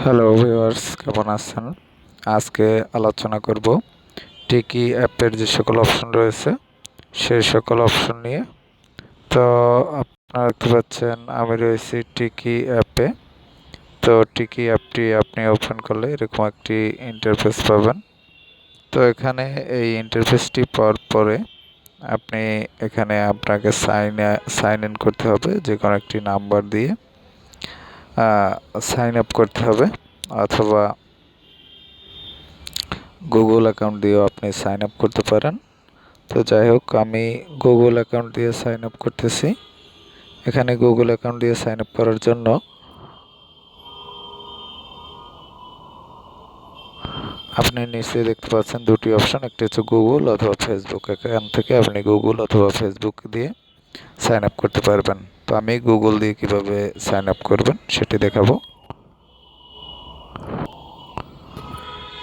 Hello viewers, কেমন আছেন? আজকে আলোচনা করব টিকি অ্যাপের যে সকল অপশন রয়েছে সেই সকল অপশন নিয়ে। তো আপনারা দেখতে পাচ্ছেন আমি রয়েছি টিকি অ্যাপে। তো টিকি অ্যাপটি আপনি ওপেন করলে এরকম একটি ইন্টারফেস পাবেন। তো এখানে এই ইন্টারফেসটি পাওয়ার পরে আপনি এখানে আপনাকে সাইন ইন করতে হবে, যে কোনো একটি নাম্বার দিয়ে সাইন আপ করতে হবে, অথবা গুগল অ্যাকাউন্ট দিয়েও আপনি সাইন আপ করতে পারেন। তো যাই হোক, আমি গুগল অ্যাকাউন্ট দিয়ে সাইন আপ করতেছি। এখানে গুগল অ্যাকাউন্ট দিয়ে সাইন আপ করার জন্য আপনি নিচে দেখতে পাচ্ছেন দুটি অপশন, একটি হচ্ছে গুগল অথবা ফেসবুক। এখান থেকে আপনি গুগল অথবা ফেসবুক দিয়ে সাইন আপ করতে পারবেন। তো আমি গুগল দিয়ে কিভাবে সাইন আপ করবেন সেটি দেখাবো।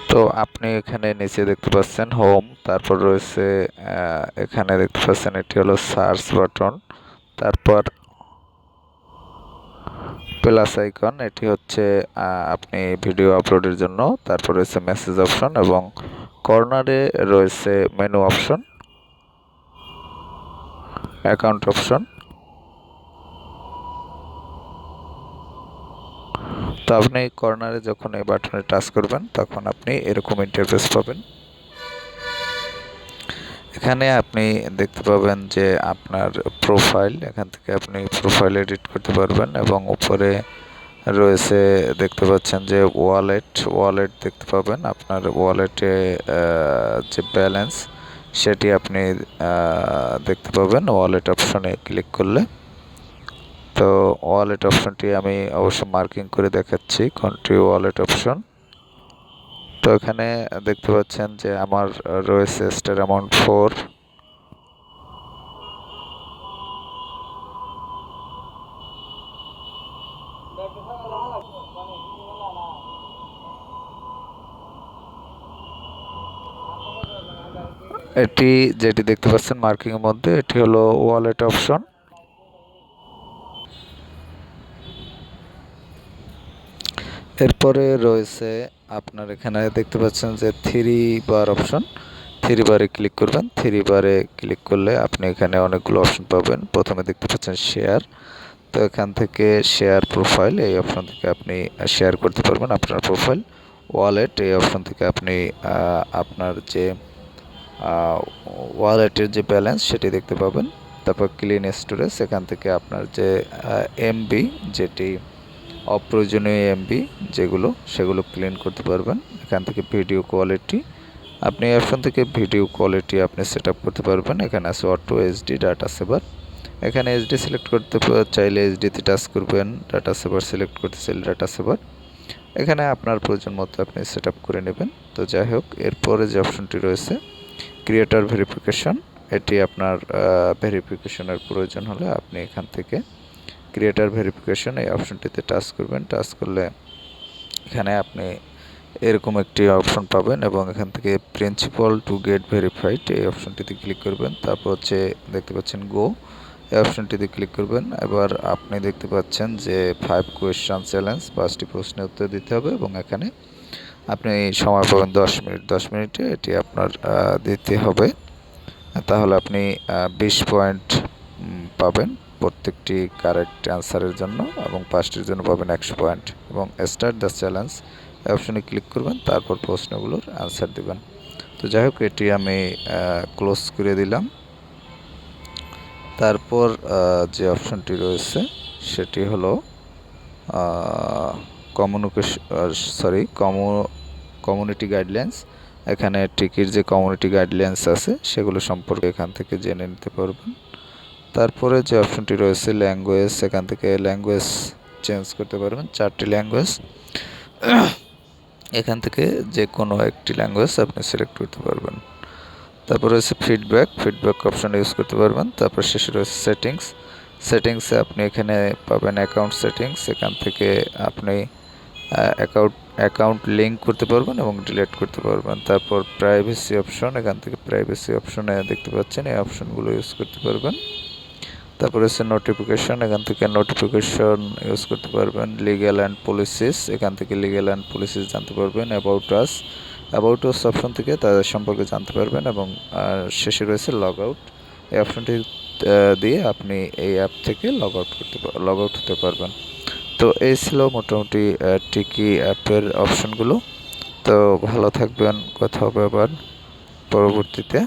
তো আপনি এখানে নিচে দেখতে পাচ্ছেন হোম, তারপর রয়েছে এখানে দেখতে পাচ্ছেন এটি হলো সার্চ বাটন, তারপর প্লাস আইকন, এটি হচ্ছে আপনি ভিডিও আপলোডের জন্য। তারপর রয়েছে মেসেজ অপশন এবং কর্নারে রয়েছে মেনু অপশন, অ্যাকাউন্ট অপশন। তো আপনি কর্নারে যখন এই বাটনে টাচ করবেন তখন আপনি এরকম ইন্টারফেস পাবেন। এখানে আপনি দেখতে পাবেন যে আপনার প্রোফাইল, এখান থেকে আপনি প্রোফাইল এডিট করতে পারবেন এবং উপরে রয়েছে দেখতে পাচ্ছেন যে ওয়ালেট দেখতে পাবেন। আপনার ওয়ালেটে যে ব্যালেন্স সেটি আপনি দেখতে পাবেন ওয়ালেট অপশনে ক্লিক করলে। তো ওয়ালেট অপশনটি আমি অবশ্য মার্কিং করে দেখাচ্ছি, কোনটি ওয়ালেট অপশন। তো এখানে দেখতে পাচ্ছেন যে আমার রয়েছে স্টার অ্যামাউন্ট 4। এটি যেটি দেখতে পাচ্ছেন মার্কিং এর মধ্যে, এটি হলো ওয়ালেট অপশন। এরপরে রয়েছে আপনার এখানে দেখতে পাচ্ছেন যে থ্রি বার অপশন। থ্রি বারে ক্লিক করবেন। থ্রি বারে ক্লিক করলে আপনি এখানে অনেকগুলো অপশন পাবেন। প্রথমে দেখতে পাচ্ছেন শেয়ার। তো এখান থেকে শেয়ার প্রোফাইল, এই অপশন থেকে আপনি শেয়ার করতে পারবেন আপনার প্রোফাইল। ওয়ালেট, এই অপশন থেকে আপনি আপনার যে ওয়ালেটের যে ব্যালেন্স সেটি দেখতে পাবেন। তারপর ক্লিন স্টোরেজ, এখান থেকে আপনার যে এমবি, যেটি অপ্রয়োজনীয় এমবি যেগুলো, সেগুলো ক্লিন করতে পারবেন। এখান থেকে ভিডিও কোয়ালিটি, আপনি এই অপশন থেকে ভিডিও কোয়ালিটি আপনি সেট আপ করতে পারবেন। এখানে আছে অটো এইচডি, ডাটা সেভার। এখানে এইচডি সিলেক্ট করতে চাইলে এইচডিতে টাচ করবেন, ডাটা সেভার সিলেক্ট করতে চাইলে ডাটা সেভার। এখানে আপনার প্রয়োজন মতো আপনি সেট আপ করে নেবেন। তো যাই হোক, এরপরে যে অপশনটি রয়েছে ক্রিয়েটর ভেরিফিকেশন, এটি আপনার ভেরিফিকেশনের প্রয়োজন হলে আপনি এখান থেকে ক্রিয়েটর ভেরিফিকেশন এই অপশনটিতে টাচ করবেন। টাচ করলে এখানে আপনি এরকম একটি অপশন পাবেন এবং এখান থেকে প্রিন্সিপাল টু গেট ভেরিফাইড এই অপশনটিতে ক্লিক করবেন। তারপর হচ্ছে দেখতে পাচ্ছেন গো, এই অপশনটিতে ক্লিক করবেন। এবার আপনি দেখতে পাচ্ছেন যে 5 কোয়েশ্চন চ্যালেঞ্জ, 5টি প্রশ্নের উত্তর দিতে হবে এবং এখানে আপনি সময় পাবেন 10 মিনিট। 10 মিনিটে এটি আপনার দিতে হবে। তাহলে আপনি 20 পয়েন্ট পাবেন প্রত্যেকটি কারেক্ট অ্যান্সারের জন্য এবং 5টির জন্য পাবেন 100 পয়েন্ট। এবং স্টার্ট দ্য চ্যালেঞ্জ এই অপশনে ক্লিক করবেন, তারপর প্রশ্নগুলোর অ্যান্সার দেবেন। তো যাই হোক, এটি আমি ক্লোজ করে দিলাম। তারপর যে অপশনটি রয়েছে সেটি হলো কমিউনিটি গাইডলাইন্স। এখানে টিকির যে কমিউনিটি গাইডলাইন্স আছে সেগুলো সম্পর্কে এখান থেকে জেনে নিতে পারবেন। তারপরে যে অপশনটি রয়েছে ল্যাঙ্গুয়েজ, এখান থেকে ল্যাঙ্গুয়েজ চেঞ্জ করতে পারবেন, 4টি ল্যাঙ্গুয়েজ। এখান থেকে যে কোনো একটি ল্যাঙ্গুয়েজ আপনি সিলেক্ট করতে পারবেন। তারপর রয়েছে ফিডব্যাক অপশন ইউজ করতে পারবেন। তারপর শেষে রয়েছে সেটিংসে আপনি এখানে পাবেন অ্যাকাউন্ট সেটিংস। এখান থেকে আপনি অ্যাকাউন্ট লিঙ্ক করতে পারবেন এবং ডিলিট করতে পারবেন। তারপর প্রাইভেসি অপশন, এখান থেকে প্রাইভেসি অপশনে দেখতে পাচ্ছেন এই অপশনগুলো ইউজ করতে পারবেন। তারপরে হচ্ছে নোটিফিকেশন, এখান থেকে নোটিফিকেশন ইউজ করতে পারবেন। লিগ্যাল অ্যান্ড পলিসিস, এখান থেকে লিগ্যাল অ্যান্ড পলিসিস জানতে পারবেন। অ্যাবাউট আস অপশন থেকে তাদের সম্পর্কে জানতে পারবেন এবং শেষে রয়েছে লগ আউট। এই অপশনটি দিয়ে আপনি এই অ্যাপ থেকে লগ আউট হতে পারবেন। তো এই ছিল মোটামুটি টিকি অ্যাপের অপশনগুলো। তো ভালো থাকবেন, কথা হবে আবার পরবর্তীতে।